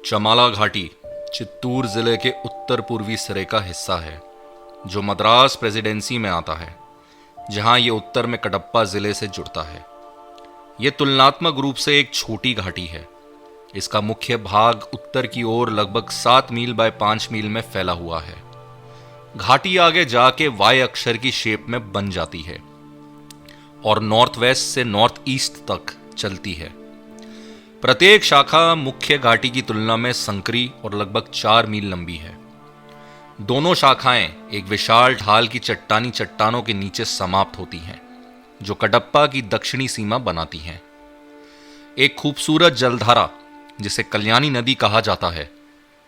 चमाला घाटी चित्तूर जिले के उत्तर पूर्वी सिरे का हिस्सा है जो मद्रास प्रेसिडेंसी में आता है, जहां ये उत्तर में कडप्पा जिले से जुड़ता है। ये तुलनात्मक रूप से एक छोटी घाटी है। इसका मुख्य भाग उत्तर की ओर लगभग 7 मील बाय 5 मील में फैला हुआ है। घाटी आगे जाके वाई अक्षर की शेप में बन जाती है और नॉर्थ वेस्ट से नॉर्थ ईस्ट तक चलती है। प्रत्येक शाखा मुख्य घाटी की तुलना में संकरी और लगभग 4 मील लंबी है। दोनों शाखाएं एक विशाल ढाल की चट्टानी चट्टानों के नीचे समाप्त होती हैं, जो कडप्पा की दक्षिणी सीमा बनाती हैं। एक खूबसूरत जलधारा, जिसे कल्याणी नदी कहा जाता है,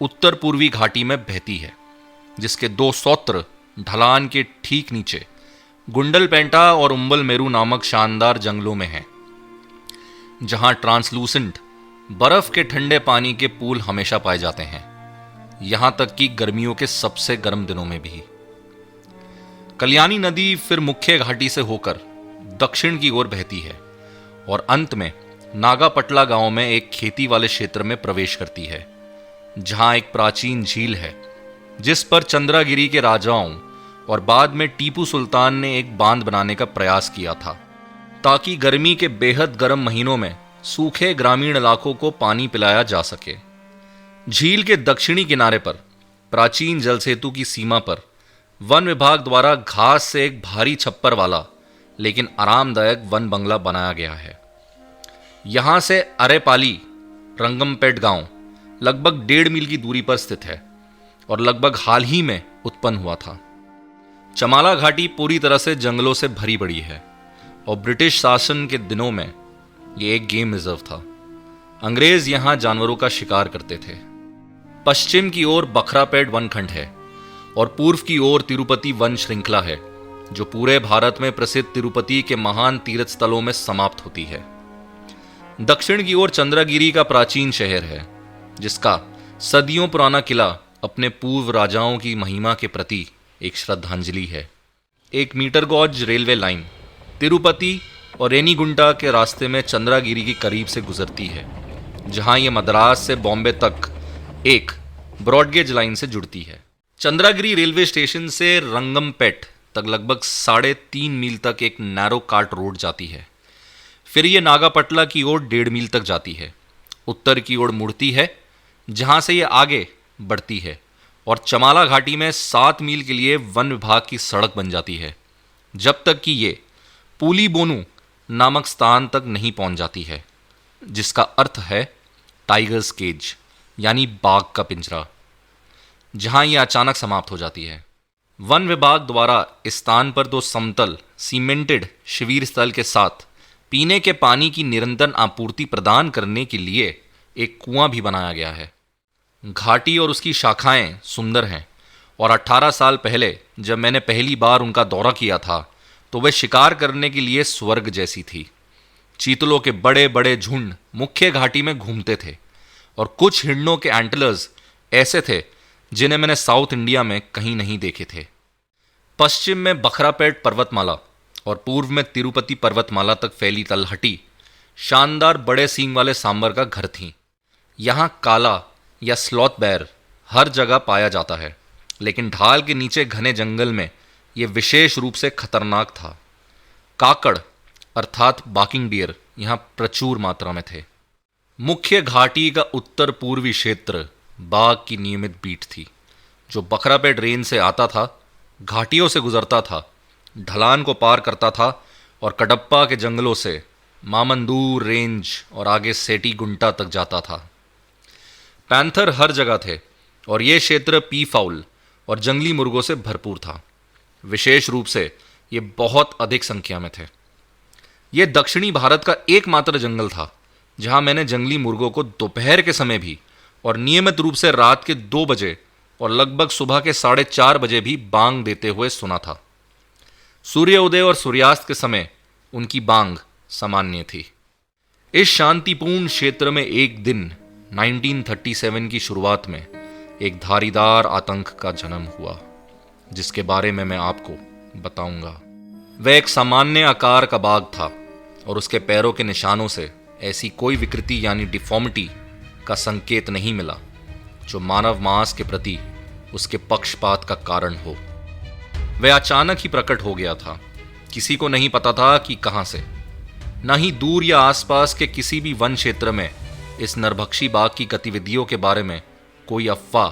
उत्तर पूर्वी घाटी में बहती है, जिसके 2 सौत्र ढलान के ठीक नीचे गुंडलपेंटा और उम्बल मेरू नामक शानदार जंगलों में हैं, जहां ट्रांसलूसेंट बर्फ के ठंडे पानी के पूल हमेशा पाए जाते हैं, यहां तक कि गर्मियों के सबसे गर्म दिनों में भी। कल्याणी नदी फिर मुख्य घाटी से होकर दक्षिण की ओर बहती है और अंत में नागापटला गांव में एक खेती वाले क्षेत्र में प्रवेश करती है, जहां एक प्राचीन झील है, जिस पर चंद्रागिरी के राजाओं और बाद में टीपू सुल्तान ने एक बांध बनाने का प्रयास किया था, ताकि गर्मी के बेहद गर्म महीनों में सूखे ग्रामीण इलाकों को पानी पिलाया जा सके। झील के दक्षिणी किनारे पर प्राचीन जल सेतु की सीमा पर वन विभाग द्वारा घास से एक भारी छप्पर वाला लेकिन आरामदायक वन बंगला बनाया गया है। यहां से अरेपाली रंगमपेट गांव लगभग 1.5 मील की दूरी पर स्थित है और लगभग हाल ही में उत्पन्न हुआ था। चमाला घाटी पूरी तरह से जंगलों से भरी पड़ी है और ब्रिटिश शासन के दिनों में यह एक गेम रिजर्व था। अंग्रेज यहां जानवरों का शिकार करते थे। पश्चिम की ओर बखरापेट वनखंड है और पूर्व की ओर तिरुपति वन श्रृंखला है, जो पूरे भारत में प्रसिद्ध तिरुपति के महान तीर्थ स्थलों में समाप्त होती है। दक्षिण की ओर चंद्रगिरी का प्राचीन शहर है, जिसका सदियों पुराना किला अपने पूर्व राजाओं की महिमा के प्रति एक श्रद्धांजलि है। एक metre gauge railway line Tirupati और रेनीगुंटा के रास्ते में चंद्रगिरी के करीब से गुजरती है, जहां यह मद्रास से बॉम्बे तक एक ब्रॉडगेज लाइन से जुड़ती है। चंद्रगिरी रेलवे स्टेशन से रंगमपेट तक लगभग 3.5 मील तक एक नैरो कार्ट रोड जाती है। फिर यह नागापटला की ओर 1.5 मील तक जाती है, उत्तर की ओर मुड़ती है, जहां से यह आगे बढ़ती है और चमाला घाटी में 7 मील के लिए वन विभाग की सड़क बन जाती है, जब तक कि ये पुलिबोनू नामक स्थान तक नहीं पहुंच जाती है, जिसका अर्थ है टाइगर्स केज यानी बाघ का पिंजरा, जहां यह अचानक समाप्त हो जाती है। वन विभाग द्वारा इस स्थान पर 2 समतल सीमेंटेड शिविर स्थल के साथ पीने के पानी की निरंतर आपूर्ति प्रदान करने के लिए एक कुआं भी बनाया गया है। घाटी और उसकी शाखाएं सुंदर हैं और 18 साल पहले जब मैंने पहली बार उनका दौरा किया था, तो वे शिकार करने के लिए स्वर्ग जैसी थी। चीतलों के बड़े बड़े झुंड मुख्य घाटी में घूमते थे और कुछ हिरणों के एंटलर्स ऐसे थे जिन्हें मैंने साउथ इंडिया में कहीं नहीं देखे थे। पश्चिम में बखरापेट पर्वतमाला और पूर्व में तिरुपति पर्वतमाला तक फैली तलहटी शानदार बड़े सींग वाले सांबर का घर थी। यहाँ काला या स्लॉथ बैर हर जगह पाया जाता है, लेकिन ढाल के नीचे घने जंगल में यह विशेष रूप से खतरनाक था। काकड़ अर्थात बाकिंग डियर यहाँ प्रचुर मात्रा में थे। मुख्य घाटी का उत्तर पूर्वी क्षेत्र बाघ की नियमित बीट थी, जो बखरापेट रेंज से आता था, घाटियों से गुजरता था, ढलान को पार करता था और कडप्पा के जंगलों से मामंदूर रेंज और आगे सेटी गुंटा तक जाता था। पैंथर हर जगह थे और यह क्षेत्र पी फाउल और जंगली मुर्गों से भरपूर था। विशेष रूप से ये बहुत अधिक संख्या में थे। यह दक्षिणी भारत का एकमात्र जंगल था जहां मैंने जंगली मुर्गों को दोपहर के समय भी और नियमित रूप से रात के 2 बजे और लगभग सुबह के 4:30 बजे भी बांग देते हुए सुना था। सूर्योदय और सूर्यास्त के समय उनकी बांग सामान्य थी। इस शांतिपूर्ण क्षेत्र में एक दिन 1937 की शुरुआत में एक धारीदार आतंक का जन्म हुआ, जिसके बारे में मैं आपको बताऊंगा। वह एक सामान्य आकार का बाघ था और उसके पैरों के निशानों से ऐसी कोई विकृति यानी डिफॉर्मिटी का संकेत नहीं मिला जो मानव मांस के प्रति उसके पक्षपात का कारण हो। वह अचानक ही प्रकट हो गया था। किसी को नहीं पता था कि कहां से। न ही दूर या आसपास के किसी भी वन क्षेत्र में इस नरभक्षी बाघ की गतिविधियों के बारे में कोई अफवाह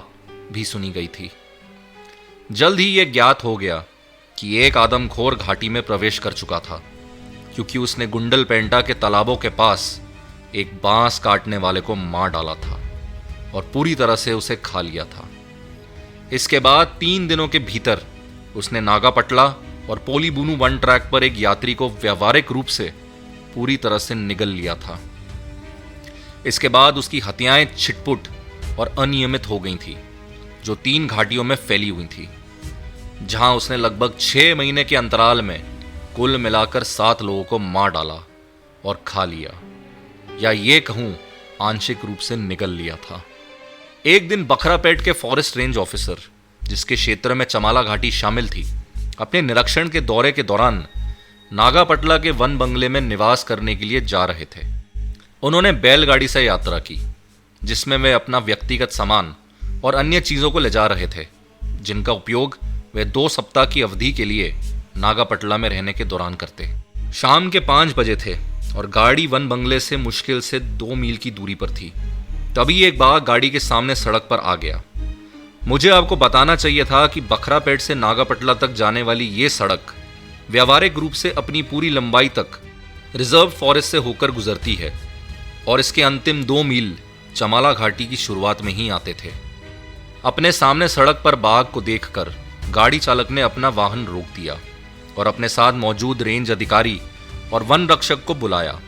भी सुनी गई थी। जल्द ही यह ज्ञात हो गया कि एक आदमखोर घाटी में प्रवेश कर चुका था, क्योंकि उसने गुंडलपेंटा के तालाबों के पास एक बांस काटने वाले को मार डाला था और पूरी तरह से उसे खा लिया था। इसके बाद 3 दिनों के भीतर उसने नागापटला और पोलीबुनु वन ट्रैक पर एक यात्री को व्यावहारिक रूप से पूरी तरह से निगल लिया था। इसके बाद उसकी हत्याएं छिटपुट और अनियमित हो गई थी, जो 3 घाटियों में फैली हुई थी, जहां उसने लगभग 6 महीने के अंतराल में कुल मिलाकर 7 लोगों को मार डाला और खा लिया, या ये कहूं आंशिक रूप से निगल लिया था। एक दिन बखरापेट के फॉरेस्ट रेंज ऑफिसर, जिसके क्षेत्र में चमाला घाटी शामिल थी, अपने निरीक्षण के दौरे के दौरान नागापटला के वन बंगले में निवास करने के लिए जा रहे थे। उन्होंने बैलगाड़ी से यात्रा की, जिसमें वे अपना व्यक्तिगत सामान और अन्य चीजों को ले जा रहे थे, जिनका उपयोग वे 2 सप्ताह की अवधि के लिए नागापटला में रहने के दौरान करते। शाम के 5 बजे थे और गाड़ी वन बंगले से मुश्किल से 2 मील की दूरी पर थी। तभी एक बाघ गाड़ी के सामने सड़क पर आ गया। मुझे आपको बताना चाहिए था कि बखरापेट से नागापटला तक जाने वाली ये सड़क व्यावहारिक रूप से अपनी पूरी लंबाई तक रिजर्व फॉरेस्ट से होकर गुजरती है और इसके अंतिम 2 मील चमाला घाटी की शुरुआत में ही आते थे। अपने सामने सड़क पर बाघ को देखकर गाड़ी चालक ने अपना वाहन रोक दिया और अपने साथ मौजूद रेंज अधिकारी और वन रक्षक को बुलाया।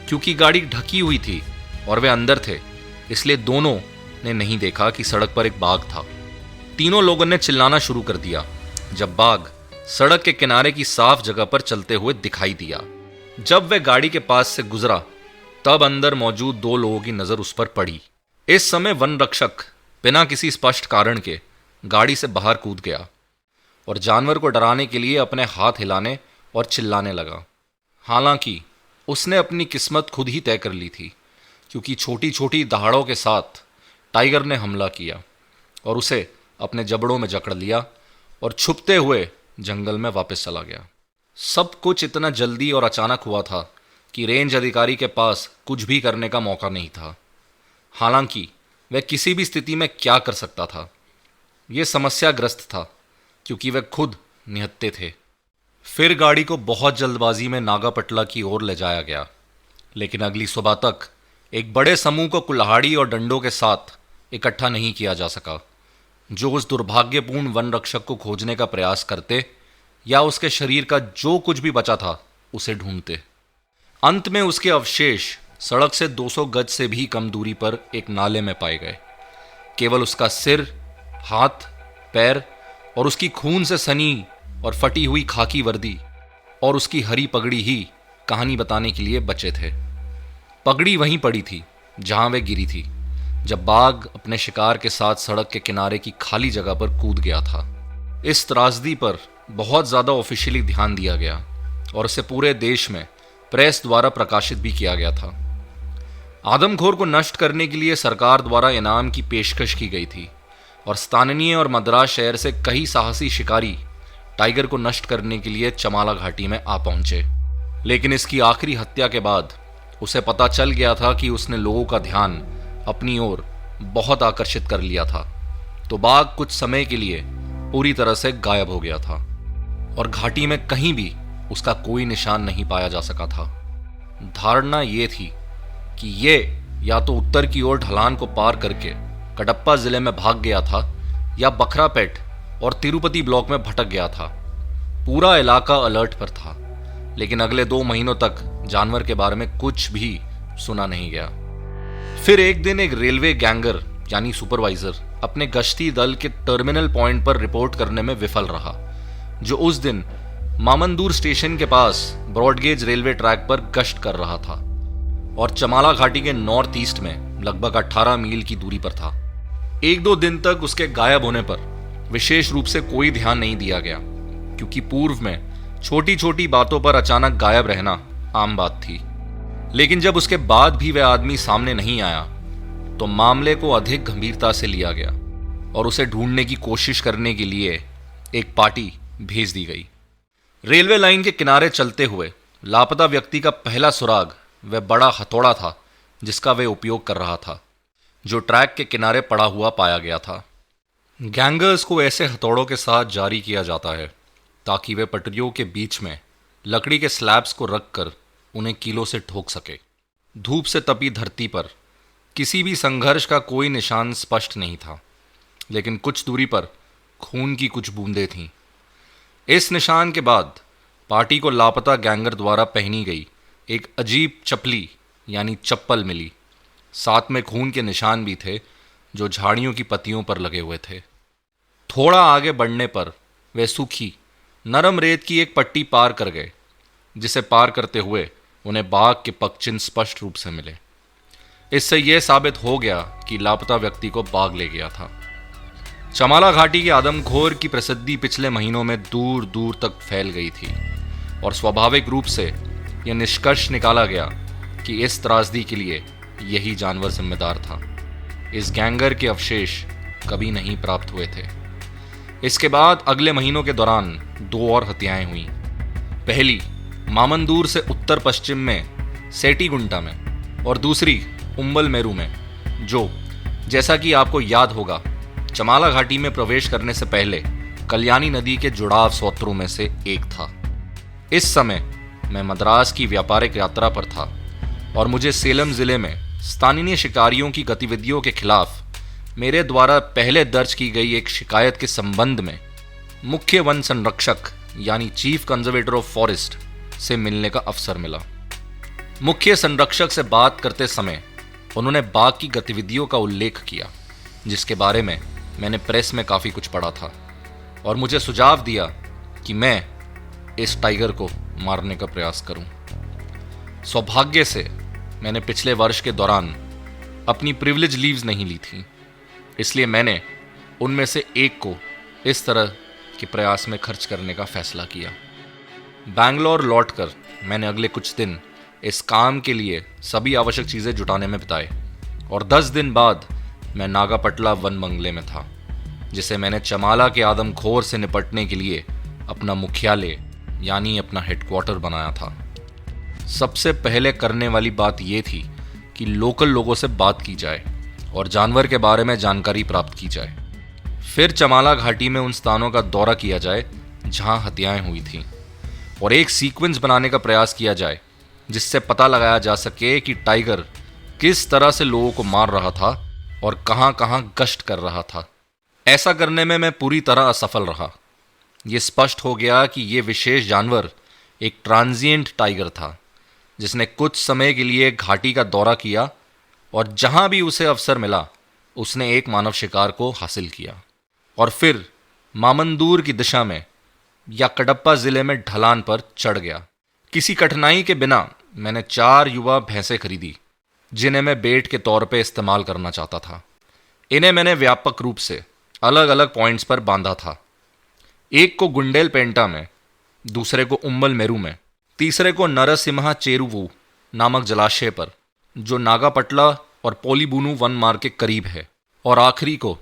क्योंकि गाड़ी ढकी हुई थी और वे अंदर थे, इसलिए दोनों ने नहीं देखा कि सड़क पर एक बाघ था। तीनों लोगों ने चिल्लाना शुरू कर दिया जब बाघ सड़क के किनारे की साफ जगह पर चलते हुए दिखाई दिया। जब वह गाड़ी के पास से गुजरा, तब अंदर मौजूद 2 लोगों की नजर उस पर पड़ी। इस समय वन रक्षक बिना किसी स्पष्ट कारण के गाड़ी से बाहर कूद गया और जानवर को डराने के लिए अपने हाथ हिलाने और चिल्लाने लगा। हालांकि उसने अपनी किस्मत खुद ही तय कर ली थी, क्योंकि छोटी छोटी दहाड़ों के साथ टाइगर ने हमला किया और उसे अपने जबड़ों में जकड़ लिया और छुपते हुए जंगल में वापस चला गया। सब कुछ इतना जल्दी और अचानक हुआ था कि रेंज अधिकारी के पास कुछ भी करने का मौका नहीं था। हालांकि वह किसी भी स्थिति में क्या कर सकता था, यह समस्याग्रस्त था, क्योंकि वह खुद निहत्थे थे। फिर गाड़ी को बहुत जल्दबाजी में नागापटला की ओर ले जाया गया, लेकिन अगली सुबह तक एक बड़े समूह को कुल्हाड़ी और डंडों के साथ इकट्ठा नहीं किया जा सका, जो उस दुर्भाग्यपूर्ण वन रक्षक को खोजने का प्रयास करते या उसके शरीर का जो कुछ भी बचा था उसे ढूंढते। अंत में उसके अवशेष सड़क से 200 गज से भी कम दूरी पर एक नाले में पाए गए। केवल उसका सिर, हाथ, पैर और उसकी खून से सनी और फटी हुई खाकी वर्दी और उसकी हरी पगड़ी ही कहानी बताने के लिए बचे थे। पगड़ी वहीं पड़ी थी जहां वह गिरी थी, जब बाघ अपने शिकार के साथ सड़क के किनारे की खाली जगह पर कूद गया था। इस त्रासदी पर बहुत ज्यादा ऑफिशियली ध्यान दिया गया और उसे पूरे देश में प्रेस द्वारा प्रकाशित भी किया गया था। आदमखोर को नष्ट करने के लिए सरकार द्वारा इनाम की पेशकश की गई थी और स्थानीय और मद्रास शहर से कई साहसी शिकारी टाइगर को नष्ट करने के लिए चमाला घाटी में आ पहुंचे। लेकिन इसकी आखिरी हत्या के बाद उसे पता चल गया था कि उसने लोगों का ध्यान अपनी ओर बहुत आकर्षित कर लिया था, तो बाघ कुछ समय के लिए पूरी तरह से गायब हो गया था और घाटी में कहीं भी उसका कोई निशान नहीं पाया जा सका था। धारणा यह थी कि ये या तो उत्तर की ओर ढलान को पार करके कडप्पा जिले में भाग गया था या बखरापेट और तिरुपति ब्लॉक में भटक गया था। पूरा इलाका अलर्ट पर था, लेकिन अगले 2 महीनों तक जानवर के बारे में कुछ भी सुना नहीं गया। फिर एक दिन एक रेलवे गैंगर यानी सुपरवाइजर अपने गश्ती दल के टर्मिनल पॉइंट पर रिपोर्ट करने में विफल रहा, जो उस दिन मामंदूर स्टेशन के पास ब्रॉडगेज रेलवे ट्रैक पर गश्त कर रहा था और चमाला घाटी के नॉर्थ ईस्ट में लगभग 18 मील की दूरी पर था। 1-2 दिन तक उसके गायब होने पर विशेष रूप से कोई ध्यान नहीं दिया गया, क्योंकि पूर्व में छोटी छोटी बातों पर अचानक गायब रहना आम बात थी। लेकिन जब उसके बाद भी वह आदमी सामने नहीं आया, तो मामले को अधिक गंभीरता से लिया गया और उसे ढूंढने की कोशिश करने के लिए एक पार्टी भेज दी गई। रेलवे लाइन के किनारे चलते हुए लापता व्यक्ति का पहला सुराग वह बड़ा हथौड़ा था जिसका वह उपयोग कर रहा था, जो ट्रैक के किनारे पड़ा हुआ पाया गया था। गैंगर्स को ऐसे हथौड़ों के साथ जारी किया जाता है ताकि वे पटरियों के बीच में लकड़ी के स्लैब्स को रखकर उन्हें कीलों से ठोक सके। धूप से तपी धरती पर किसी भी संघर्ष का कोई निशान स्पष्ट नहीं था, लेकिन कुछ दूरी पर खून की कुछ बूंदें थीं। इस निशान के बाद पार्टी को लापता गैंगर द्वारा पहनी गई एक अजीब चपली यानी चप्पल मिली। साथ में खून के निशान भी थे जो झाड़ियों की पत्तियों पर लगे हुए थे। थोड़ा आगे बढ़ने पर वे सूखी नरम रेत की एक पट्टी पार कर गए, जिसे पार करते हुए उन्हें बाघ के पगचिन्ह स्पष्ट रूप से मिले। इससे यह साबित हो गया कि लापता व्यक्ति को बाघ ले गया था। चमाला घाटी के आदमखोर की प्रसिद्धि पिछले महीनों में दूर दूर तक फैल गई थी और स्वाभाविक रूप से यह निष्कर्ष निकाला गया कि इस त्रासदी के लिए यही जानवर जिम्मेदार था। इस गैंगर के अवशेष कभी नहीं प्राप्त हुए थे। इसके बाद अगले महीनों के दौरान 2 और हत्याएं हुई। पहली मामंदूर से उत्तर पश्चिम में सेटीगुंटा में और दूसरी उम्बल मेरू में, जो जैसा कि आपको याद होगा चमाला घाटी में प्रवेश करने से पहले कल्याणी नदी के जुड़ाव स्रोतों में से एक था। इस समय मैं मद्रास की व्यापारिक यात्रा पर था और मुझे सेलम जिले में स्थानीय शिकारियों की गतिविधियों के खिलाफ मेरे द्वारा पहले दर्ज की गई एक शिकायत के संबंध में मुख्य वन संरक्षक यानी चीफ कंजर्वेटर ऑफ फॉरेस्ट से मिलने का अवसर मिला। मुख्य संरक्षक से बात करते समय उन्होंने बाघ की गतिविधियों का उल्लेख किया, जिसके बारे में मैंने प्रेस में काफ़ी कुछ पढ़ा था, और मुझे सुझाव दिया कि मैं इस टाइगर को मारने का प्रयास करूं। सौभाग्य से मैंने पिछले वर्ष के दौरान अपनी प्रिविलेज लीव्स नहीं ली थी, इसलिए मैंने उनमें से एक को इस तरह के प्रयास में खर्च करने का फैसला किया। बैंगलोर लौटकर मैंने अगले कुछ दिन इस काम के लिए सभी आवश्यक चीज़ें जुटाने में बिताए और 10 दिन बाद मैं नागापटला वन बंगले में था, जिसे मैंने चमाला के आदमखोर से निपटने के लिए अपना मुख्यालय यानी अपना हेडक्वार्टर बनाया था। सबसे पहले करने वाली बात यह थी कि लोकल लोगों से बात की जाए और जानवर के बारे में जानकारी प्राप्त की जाए। फिर चमाला घाटी में उन स्थानों का दौरा किया जाए जहां हत्याएं हुई थीं और एक सीक्वेंस बनाने का प्रयास किया जाए जिससे पता लगाया जा सके कि टाइगर किस तरह से लोगों को मार रहा था और कहां कहां गश्त कर रहा था। ऐसा करने में मैं पूरी तरह असफल रहा। यह स्पष्ट हो गया कि यह विशेष जानवर एक ट्रांजिएंट टाइगर था जिसने कुछ समय के लिए घाटी का दौरा किया और जहां भी उसे अवसर मिला उसने एक मानव शिकार को हासिल किया और फिर मामंदूर की दिशा में या कडप्पा जिले में ढलान पर चढ़ गया। किसी कठिनाई के बिना मैंने 4 युवा भैंसें खरीदी जिन्हें मैं बेट के तौर पे इस्तेमाल करना चाहता था। इन्हें मैंने व्यापक रूप से अलग अलग पॉइंट्स पर बांधा था। एक को गुंडेल पेंटा में, दूसरे को उम्बल मेरू में, तीसरे को नरसिम्हा चेरुवू नामक जलाशय पर जो नागापटला और पोलीबुनु वन मार्ग के करीब है, और आखिरी को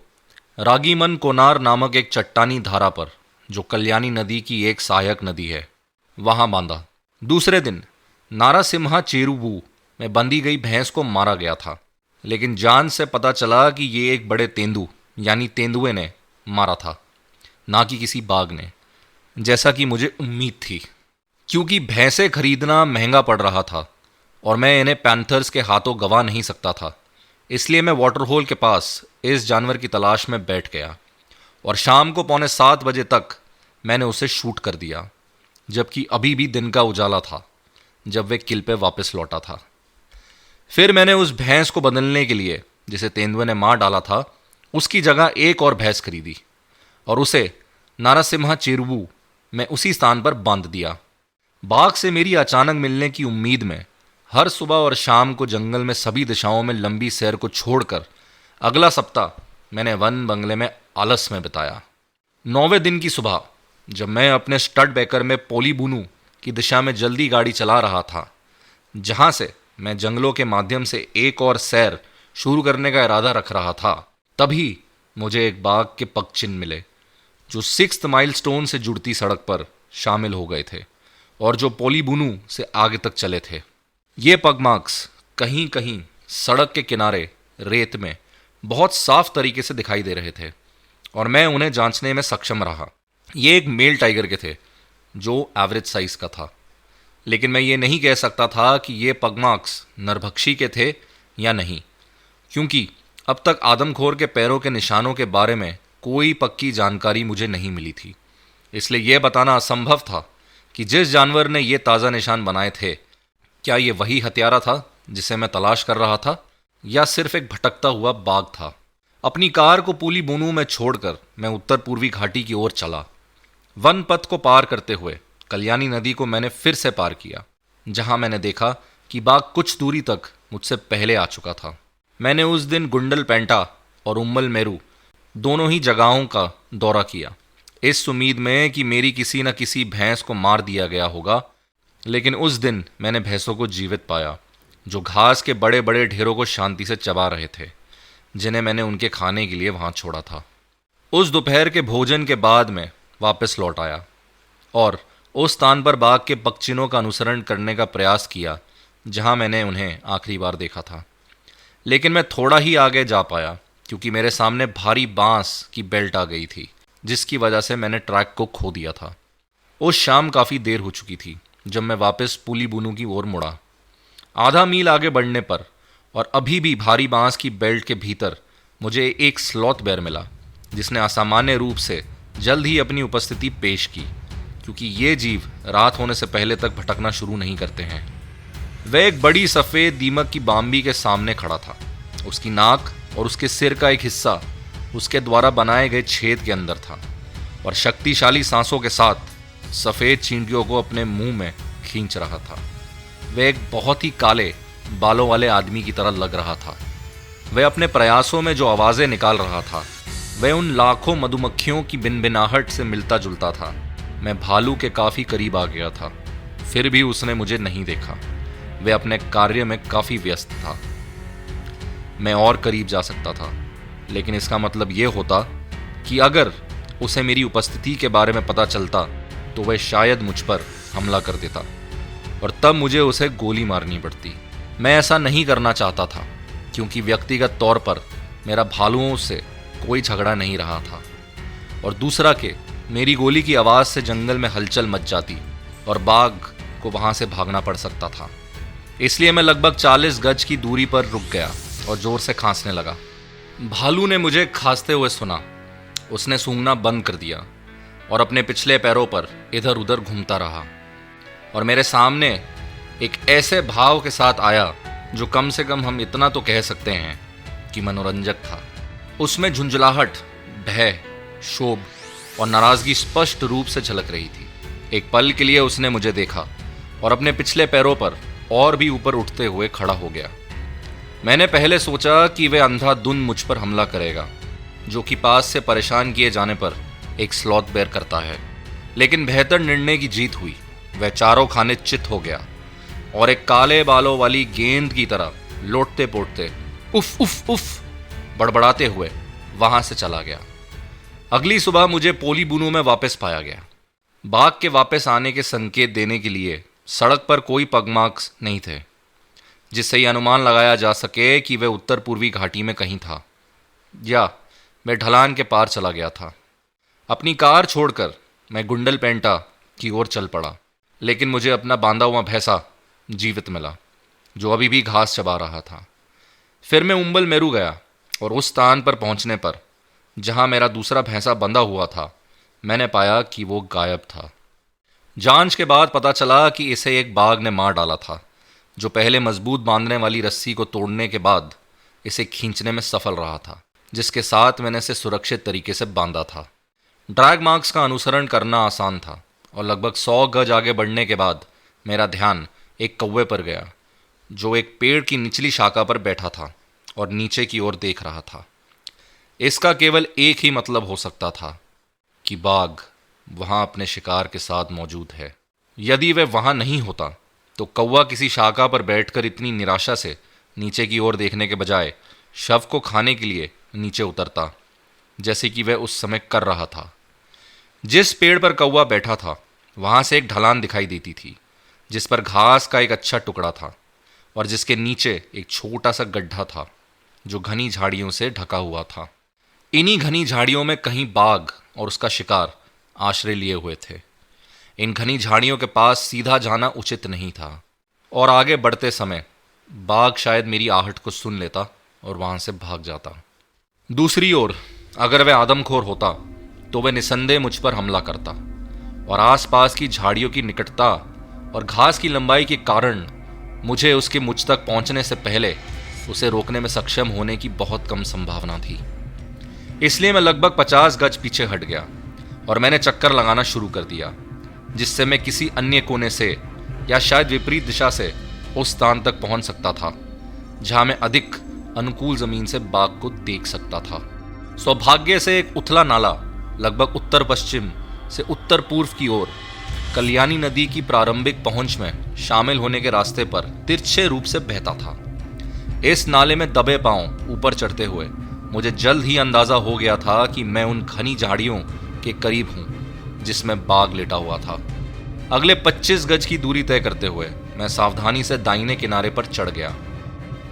रागीमन कोनार नामक एक चट्टानी धारा पर जो कल्याणी नदी की एक सहायक नदी है, वहां बांधा। दूसरे दिन नारासिम्हा चेरुवू में बंधी गई भैंस को मारा गया था, लेकिन जान से पता चला कि ये एक बड़े तेंदु यानी तेंदुए ने मारा था, ना कि किसी बाघ ने, जैसा कि मुझे उम्मीद थी। क्योंकि भैंसें खरीदना महंगा पड़ रहा था और मैं इन्हें पैंथर्स के हाथों गंवा नहीं सकता था, इसलिए मैं वाटरहोल के पास इस जानवर की तलाश में बैठ गया और शाम को 6:45 बजे तक मैंने उसे शूट कर दिया, जबकि अभी भी दिन का उजाला था जब वे किल पे वापस लौटा था। फिर मैंने उस भैंस को बदलने के लिए जिसे तेंदुए ने मार डाला था उसकी जगह एक और भैंस खरीदी और उसे नारासिम्हा चेरुवू में उसी स्थान पर बांध दिया। बाघ से मेरी अचानक मिलने की उम्मीद में हर सुबह और शाम को जंगल में सभी दिशाओं में लंबी सैर को छोड़कर अगला सप्ताह मैंने वन बंगले में आलस में बिताया। 9वें दिन की सुबह जब मैं अपने स्टड बैकर में पोलीबुनु की दिशा में जल्दी गाड़ी चला रहा था, जहां से मैं जंगलों के माध्यम से एक और सैर शुरू करने का इरादा रख रहा था, तभी मुझे एक बाघ के पग चिन्ह मिले जो 6th माइलस्टोन से जुड़ती सड़क पर शामिल हो गए थे और जो पोलीबुनु से आगे तक चले थे। ये पग मार्क्स कहीं कहीं सड़क के किनारे रेत में बहुत साफ तरीके से दिखाई दे रहे थे और मैं उन्हें जांचने में सक्षम रहा। ये एक मेल टाइगर के थे जो एवरेज साइज का था, लेकिन मैं ये नहीं कह सकता था कि ये पग मार्क्स नरभक्षी के थे या नहीं, क्योंकि अब तक आदमखोर के पैरों के निशानों के बारे में कोई पक्की जानकारी मुझे नहीं मिली थी। इसलिए यह बताना असंभव था कि जिस जानवर ने ये ताज़ा निशान बनाए थे, क्या ये वही हत्यारा था जिसे मैं तलाश कर रहा था या सिर्फ एक भटकता हुआ बाघ था। अपनी कार को पोलीबुनु में छोड़कर मैं उत्तर पूर्वी घाटी की ओर चला। वन पथ को पार करते हुए कल्याणी नदी को मैंने फिर से पार किया, जहां मैंने देखा कि बाघ कुछ दूरी तक मुझसे पहले आ चुका था। मैंने उस दिन गुंडलपेंटा और उम्मल मेरू दोनों ही जगहों का दौरा किया, इस उम्मीद में कि मेरी किसी न किसी भैंस को मार दिया गया होगा, लेकिन उस दिन मैंने भैंसों को जीवित पाया जो घास के बड़े बड़े ढेरों को शांति से चबा रहे थे, जिन्हें मैंने उनके खाने के लिए वहां छोड़ा था। उस दोपहर के भोजन के बाद मैं वापस लौट आया और उस स्थान पर बाघ के पगचिन्हों का अनुसरण करने का प्रयास किया जहां मैंने उन्हें आखिरी बार देखा था। लेकिन मैं थोड़ा ही आगे जा पाया क्योंकि मेरे सामने भारी बांस की बेल्ट आ गई थी, जिसकी वजह से मैंने ट्रैक को खो दिया था। उस शाम काफ़ी देर हो चुकी थी जब मैं वापस पोलीबुनु की ओर मुड़ा। आधा मील आगे बढ़ने पर और अभी भी भारी बांस की बेल्ट के भीतर मुझे एक स्लॉथ बेयर मिला, जिसने असामान्य रूप से जल्द ही अपनी उपस्थिति पेश की, क्योंकि ये जीव रात होने से पहले तक भटकना शुरू नहीं करते हैं। वह एक बड़ी सफ़ेद दीमक की बाम्बी के सामने खड़ा था। उसकी नाक और उसके सिर का एक हिस्सा उसके द्वारा बनाए गए छेद के अंदर था और शक्तिशाली सांसों के साथ सफ़ेद चींटियों को अपने मुंह में खींच रहा था। वह एक बहुत ही काले बालों वाले आदमी की तरह लग रहा था। वह अपने प्रयासों में जो आवाज़ें निकाल रहा था वह उन लाखों मधुमक्खियों की बिनबिनाहट से मिलता जुलता था। मैं भालू के काफ़ी करीब आ गया था, फिर भी उसने मुझे नहीं देखा। वह अपने कार्य में काफ़ी व्यस्त था। मैं और करीब जा सकता था, लेकिन इसका मतलब यह होता कि अगर उसे मेरी उपस्थिति के बारे में पता चलता तो वह शायद मुझ पर हमला कर देता और तब मुझे उसे गोली मारनी पड़ती। मैं ऐसा नहीं करना चाहता था क्योंकि व्यक्तिगत तौर पर मेरा भालुओं से कोई झगड़ा नहीं रहा था, और दूसरा कि मेरी गोली की आवाज़ से जंगल में हलचल मच जाती और बाघ को वहाँ से भागना पड़ सकता था। इसलिए मैं लगभग 40 गज की दूरी पर रुक गया और ज़ोर से खांसने लगा। भालू ने मुझे खांसते हुए सुना। उसने सूंघना बंद कर दिया और अपने पिछले पैरों पर इधर उधर घूमता रहा और मेरे सामने एक ऐसे भाव के साथ आया जो कम से कम हम इतना तो कह सकते हैं कि मनोरंजक था। उसमें झुंझलाहट, भय, क्षोभ और नाराजगी स्पष्ट रूप से झलक रही थी। एक पल के लिए उसने मुझे देखा और अपने पिछले पैरों पर और भी ऊपर उठते हुए खड़ा हो गया। मैंने पहले सोचा कि वह अंधाधुंध मुझ पर हमला करेगा, जो कि पास से परेशान किए जाने पर एक स्लॉथ बेयर करता है, लेकिन बेहतर निर्णय की जीत हुई। वह चारों खाने चित हो गया और एक काले बालों वाली गेंद की तरह लौटते पोटते उफ उफ उफ बड़बड़ाते हुए वहां से चला गया। अगली सुबह मुझे पोलीबुनु में वापस पाया गया। बाघ के वापस आने के संकेत देने के लिए सड़क पर कोई पगमार्क्स नहीं थे, जिससे यह अनुमान लगाया जा सके कि वह उत्तर पूर्वी घाटी में कहीं था या वह ढलान के पार चला गया था। अपनी कार छोड़कर मैं गुंडलपेंटा की ओर चल पड़ा, लेकिन मुझे अपना बांधा हुआ भैंसा जीवित मिला जो अभी भी घास चबा रहा था। फिर मैं उम्बल मेरू गया और उस स्थान पर पहुंचने पर जहां मेरा दूसरा भैंसा बंधा हुआ था, मैंने पाया कि वो गायब था। जांच के बाद पता चला कि इसे एक बाघ ने मार डाला था, जो पहले मजबूत बांधने वाली रस्सी को तोड़ने के बाद इसे खींचने में सफल रहा था, जिसके साथ मैंने इसे सुरक्षित तरीके से बांधा था। ड्रैग मार्क्स का अनुसरण करना आसान था और लगभग 100 गज आगे बढ़ने के बाद मेरा ध्यान एक कौवे पर गया, जो एक पेड़ की निचली शाखा पर बैठा था और नीचे की ओर देख रहा था। इसका केवल एक ही मतलब हो सकता था कि बाघ वहां अपने शिकार के साथ मौजूद है। यदि वह वहां नहीं होता तो कौवा किसी शाखा पर बैठकर इतनी निराशा से नीचे की ओर देखने के बजाय शव को खाने के लिए नीचे उतरता, जैसे कि वह उस समय कर रहा था। जिस पेड़ पर कौवा बैठा था वहां से एक ढलान दिखाई देती थी, जिस पर घास का एक अच्छा टुकड़ा था और जिसके नीचे एक छोटा सा गड्ढा था जो घनी झाड़ियों से ढका हुआ था। इन्हीं घनी झाड़ियों में कहीं बाघ और उसका शिकार आश्रय लिए हुए थे। इन घनी झाड़ियों के पास सीधा जाना उचित नहीं था और आगे बढ़ते समय बाघ शायद मेरी आहट को सुन लेता और वहां से भाग जाता। दूसरी ओर अगर वह आदमखोर होता तो वह निसंदेह मुझ पर हमला करता और आसपास की झाड़ियों की निकटता और घास की लंबाई के कारण मुझे उसके मुझ तक पहुंचने से पहले उसे रोकने में सक्षम होने की बहुत कम संभावना थी। इसलिए मैं लगभग 50 गज पीछे हट गया और मैंने चक्कर लगाना शुरू कर दिया, जिससे मैं किसी अन्य कोने से या शायद विपरीत दिशा से उस स्थान तक पहुंच सकता था जहां मैं अधिक अनुकूल जमीन से बाघ को देख सकता था। सौभाग्य से एक उथला नाला लगभग उत्तर पश्चिम से उत्तर पूर्व की ओर कल्याणी नदी की प्रारंभिक पहुंच में शामिल होने के रास्ते पर तिरछे रूप से बहता था। इस नाले में दबे पांव ऊपर चढ़ते हुए मुझे जल्द ही अंदाजा हो गया था कि मैं उन घनी झाड़ियों के करीब हूं जिसमें बाघ लेटा हुआ था। अगले 25 गज की दूरी तय करते हुए मैं सावधानी से दाहिने किनारे पर चढ़ गया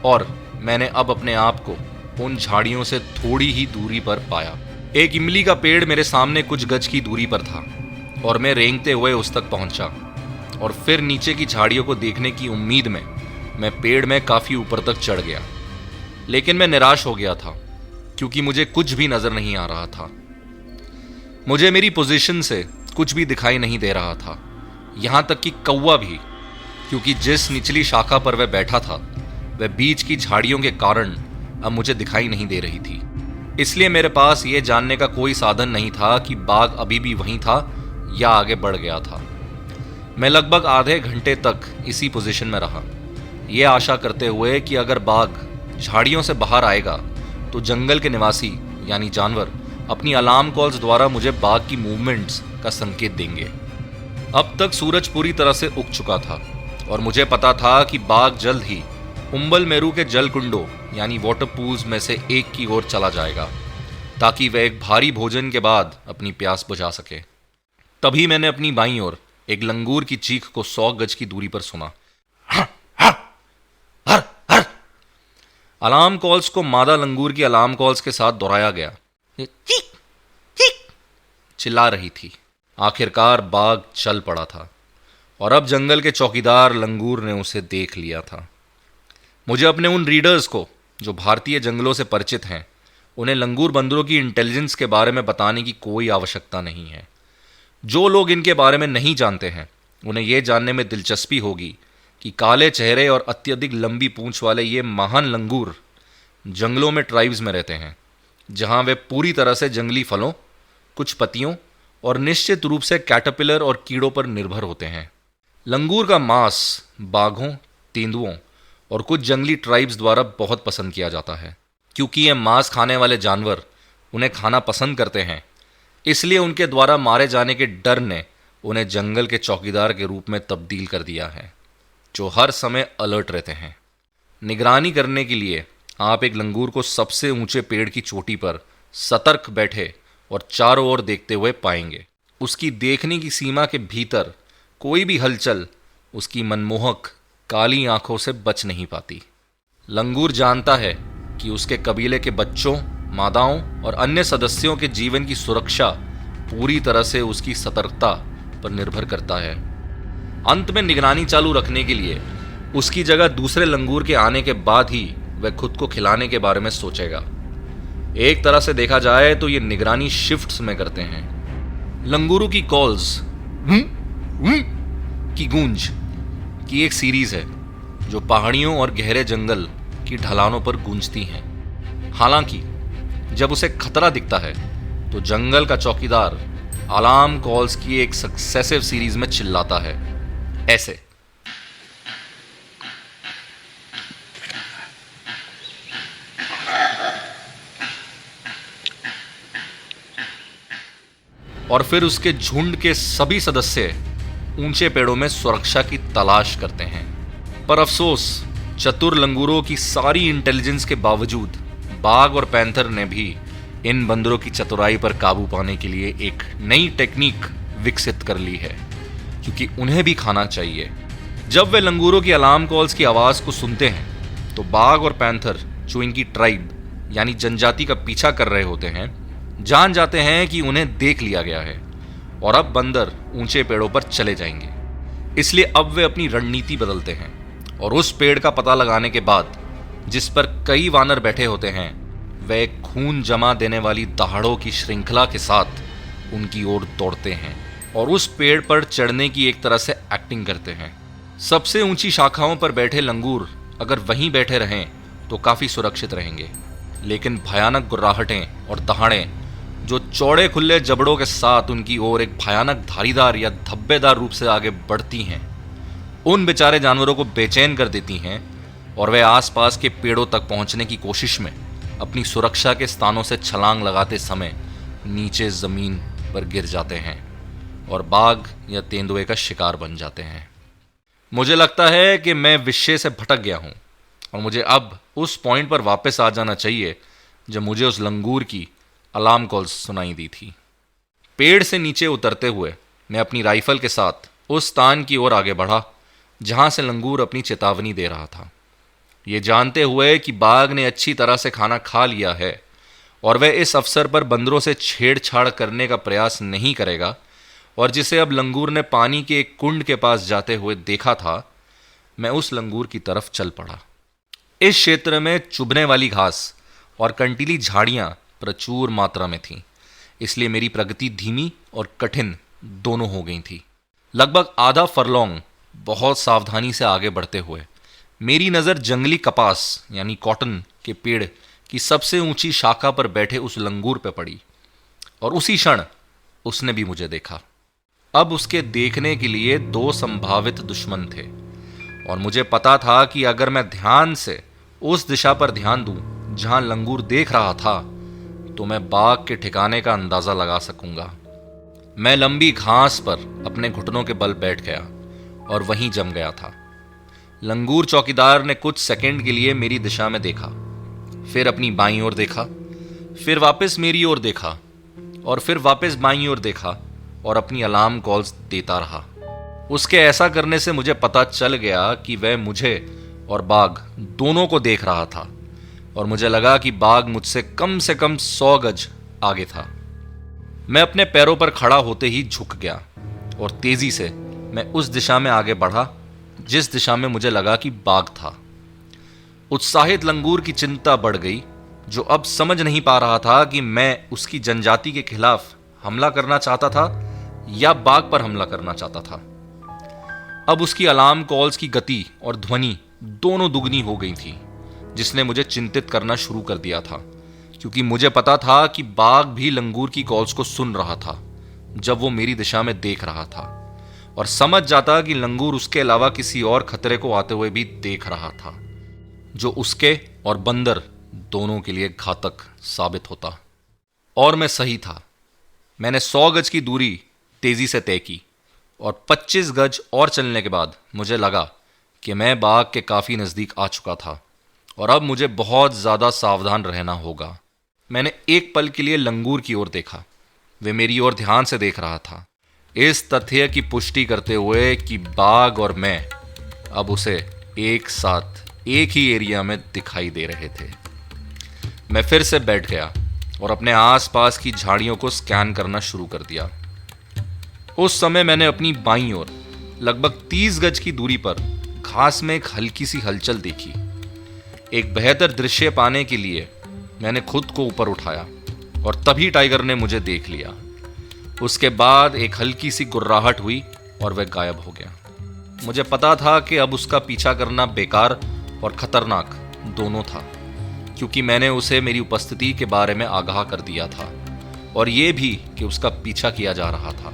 और मैंने अब अपने आप को उन झाड़ियों से थोड़ी ही दूरी पर पाया। एक इमली का पेड़ मेरे सामने कुछ गज की दूरी पर था और मैं रेंगते हुए उस तक पहुंचा और फिर नीचे की झाड़ियों को देखने की उम्मीद में मैं पेड़ में काफी ऊपर तक चढ़ गया। लेकिन मैं निराश हो गया था क्योंकि मुझे कुछ भी नजर नहीं आ रहा था। मुझे मेरी पोजीशन से कुछ भी दिखाई नहीं दे रहा था, यहां तक कि कौवा भी, क्योंकि जिस निचली शाखा पर वह बैठा था वह बीच की झाड़ियों के कारण अब मुझे दिखाई नहीं दे रही थी। इसलिए मेरे पास यह जानने का कोई साधन नहीं था कि बाघ अभी भी वहीं था या आगे बढ़ गया था। मैं लगभग आधे घंटे तक इसी पोजीशन में रहा, यह आशा करते हुए कि अगर बाघ झाड़ियों से बाहर आएगा तो जंगल के निवासी यानी जानवर अपनी अलार्म कॉल्स द्वारा मुझे बाघ की मूवमेंट्स का संकेत देंगे। अब तक सूरज पूरी तरह से उग चुका था और मुझे पता था कि बाघ जल्द ही उम्बल मेरू के जल कुंडों यानी वाटर पूल्स में से एक की ओर चला जाएगा ताकि वह एक भारी भोजन के बाद अपनी प्यास बुझा सके। तभी मैंने अपनी बाईं ओर एक लंगूर की चीख को 100 गज की दूरी पर सुना। अलार्म कॉल्स को मादा लंगूर की अलार्म कॉल्स के साथ दोहराया गया। चीक चीक चिल्ला रही थी। आखिरकार बाघ चल पड़ा था और अब जंगल के चौकीदार लंगूर ने उसे देख लिया था। मुझे अपने उन रीडर्स को जो भारतीय जंगलों से परिचित हैं, उन्हें लंगूर बंदरों की इंटेलिजेंस के बारे में बताने की कोई आवश्यकता नहीं है। जो लोग इनके बारे में नहीं जानते हैं उन्हें यह जानने में दिलचस्पी होगी कि काले चेहरे और अत्यधिक लंबी पूंछ वाले ये महान लंगूर जंगलों में ट्राइब्स में रहते हैं, जहां वे पूरी तरह से जंगली फलों, कुछ पत्तियों और निश्चित रूप से कैटरपिलर और कीड़ों पर निर्भर होते हैं। लंगूर का मांस बाघों, तेंदुओं और कुछ जंगली ट्राइब्स द्वारा बहुत पसंद किया जाता है। क्योंकि ये मांस खाने वाले जानवर उन्हें खाना पसंद करते हैं, इसलिए उनके द्वारा मारे जाने के डर ने उन्हें जंगल के चौकीदार के रूप में तब्दील कर दिया है, जो हर समय अलर्ट रहते हैं। निगरानी करने के लिए आप एक लंगूर को सबसे ऊंचे पेड़ की चोटी पर सतर्क बैठे और चारों ओर देखते हुए पाएंगे। उसकी देखने की सीमा के भीतर कोई भी हलचल उसकी मनमोहक काली आंखों से बच नहीं पाती। लंगूर जानता है कि उसके कबीले के बच्चों, मादाओं और अन्य सदस्यों के जीवन की सुरक्षा पूरी तरह से उसकी सतर्कता पर निर्भर करता है। अंत में निगरानी चालू रखने के लिए उसकी जगह दूसरे लंगूर के आने के बाद ही वह खुद को खिलाने के बारे में सोचेगा। एक तरह से देखा जाए तो ये निगरानी शिफ्ट्स में करते हैं। लंगूरों की कॉल्स की गूंज की एक सीरीज है जो पहाड़ियों और गहरे जंगल की ढलानों पर गूंजती हैं। हालांकि जब उसे खतरा दिखता है तो जंगल का चौकीदार अलार्म कॉल्स की एक सक्सेसिव सीरीज में चिल्लाता है, ऐसे। और फिर उसके झुंड के सभी सदस्य ऊंचे पेड़ों में सुरक्षा की तलाश करते हैं। पर अफसोस, चतुर लंगूरों की सारी इंटेलिजेंस के बावजूद बाघ और पैंथर ने भी इन बंदरों की चतुराई पर काबू पाने के लिए एक नई टेक्निक विकसित कर ली है, क्योंकि उन्हें भी खाना चाहिए। जब वे लंगूरों की अलार्म कॉल्स की आवाज को सुनते हैं तो बाघ और पैंथर, जो इनकी ट्राइब यानी जनजाति का पीछा कर रहे होते हैं, जान जाते हैं कि उन्हें देख लिया गया है और अब बंदर ऊंचे पेड़ों पर चले जाएंगे। इसलिए अब वे अपनी रणनीति बदलते हैं और उस पेड़ का पता लगाने के बाद, जिस पर कई वानर बैठे होते हैं, वे एक खून जमा देने वाली दहाड़ों की श्रृंखला के साथ उनकी ओर दौड़ते हैं और उस पेड़ पर चढ़ने की एक तरह से एक्टिंग करते हैं। सबसे ऊंची शाखाओं पर बैठे लंगूर अगर वहीं बैठे रहें तो काफी सुरक्षित रहेंगे, लेकिन भयानक गुर्राहटें और दहाड़ें जो चौड़े खुले जबड़ों के साथ उनकी ओर एक भयानक धारीदार या धब्बेदार रूप से आगे बढ़ती हैं, उन बेचारे जानवरों को बेचैन कर देती हैं और वे आसपास के पेड़ों तक पहुंचने की कोशिश में अपनी सुरक्षा के स्थानों से छलांग लगाते समय नीचे जमीन पर गिर जाते हैं और बाघ या तेंदुए का शिकार बन जाते हैं। मुझे लगता है कि मैं विषय से भटक गया हूं और मुझे अब उस पॉइंट पर वापस आ जाना चाहिए जब मुझे उस लंगूर की अलार्म कॉल्स सुनाई दी थी। पेड़ से नीचे उतरते हुए मैं अपनी राइफल के साथ उस स्थान की ओर आगे बढ़ा जहां से लंगूर अपनी चेतावनी दे रहा था, ये जानते हुए कि बाघ ने अच्छी तरह से खाना खा लिया है और वह इस अवसर पर बंदरों से छेड़छाड़ करने का प्रयास नहीं करेगा, और जिसे अब लंगूर ने पानी के एक कुंड के पास जाते हुए देखा था। मैं उस लंगूर की तरफ चल पड़ा। इस क्षेत्र में चुभने वाली घास और कंटीली झाड़ियां प्रचुर मात्रा में थीं, इसलिए मेरी प्रगति धीमी और कठिन दोनों हो गई थी। लगभग आधा फरलॉन्ग बहुत सावधानी से आगे बढ़ते हुए मेरी नज़र जंगली कपास यानी कॉटन के पेड़ की सबसे ऊंची शाखा पर बैठे उस लंगूर पर पड़ी और उसी क्षण उसने भी मुझे देखा। अब उसके देखने के लिए दो संभावित दुश्मन थे और मुझे पता था कि अगर मैं ध्यान से उस दिशा पर ध्यान दूं जहां लंगूर देख रहा था तो मैं बाघ के ठिकाने का अंदाजा लगा सकूंगा। मैं लंबी घास पर अपने घुटनों के बल बैठ गया और वहीं जम गया था। लंगूर चौकीदार ने कुछ सेकंड के लिए मेरी दिशा में देखा, फिर अपनी बाईं ओर देखा, फिर वापस मेरी ओर देखा और फिर वापस बाईं ओर देखा और अपनी अलार्म कॉल्स देता रहा। उसके ऐसा करने से मुझे पता चल गया कि वह मुझे और बाघ दोनों को देख रहा था और मुझे लगा कि बाघ मुझसे कम से कम 100 गज आगे था। मैं अपने पैरों पर खड़ा होते ही झुक गया और तेजी से मैं उस दिशा में आगे बढ़ा जिस दिशा में मुझे लगा कि बाघ था। उत्साहित लंगूर की चिंता बढ़ गई, जो अब समझ नहीं पा रहा था कि मैं उसकी जनजाति के खिलाफ हमला करना चाहता था या बाघ पर हमला करना चाहता था। अब उसकी अलार्म कॉल्स की गति और ध्वनि दोनों दुगनी हो गई थी, जिसने मुझे चिंतित करना शुरू कर दिया था, क्योंकि मुझे पता था कि बाघ भी लंगूर की कॉल्स को सुन रहा था जब वो मेरी दिशा में देख रहा था और समझ जाता कि लंगूर उसके अलावा किसी और खतरे को आते हुए भी देख रहा था, जो उसके और बंदर दोनों के लिए घातक साबित होता। और मैं सही था। मैंने 100 गज की दूरी तेजी से तय की और 25 गज और चलने के बाद मुझे लगा कि मैं बाघ के काफी नजदीक आ चुका था और अब मुझे बहुत ज्यादा सावधान रहना होगा। मैंने एक पल के लिए लंगूर की ओर देखा। वे मेरी ओर ध्यान से देख रहा था, इस तथ्य की पुष्टि करते हुए कि बाघ और मैं अब उसे एक साथ एक ही एरिया में दिखाई दे रहे थे। मैं फिर से बैठ गया और अपने आसपास की झाड़ियों को स्कैन करना शुरू कर दिया। उस समय मैंने अपनी बाईं ओर लगभग 30 गज की दूरी पर घास में एक हल्की सी हलचल देखी। एक बेहतर दृश्य पाने के लिए मैंने खुद को ऊपर उठाया और तभी टाइगर ने मुझे देख लिया। उसके बाद एक हल्की सी गुर्राहट हुई और वह गायब हो गया। मुझे पता था कि अब उसका पीछा करना बेकार और खतरनाक दोनों था, क्योंकि मैंने उसे मेरी उपस्थिति के बारे में आगाह कर दिया था और यह भी कि उसका पीछा किया जा रहा था।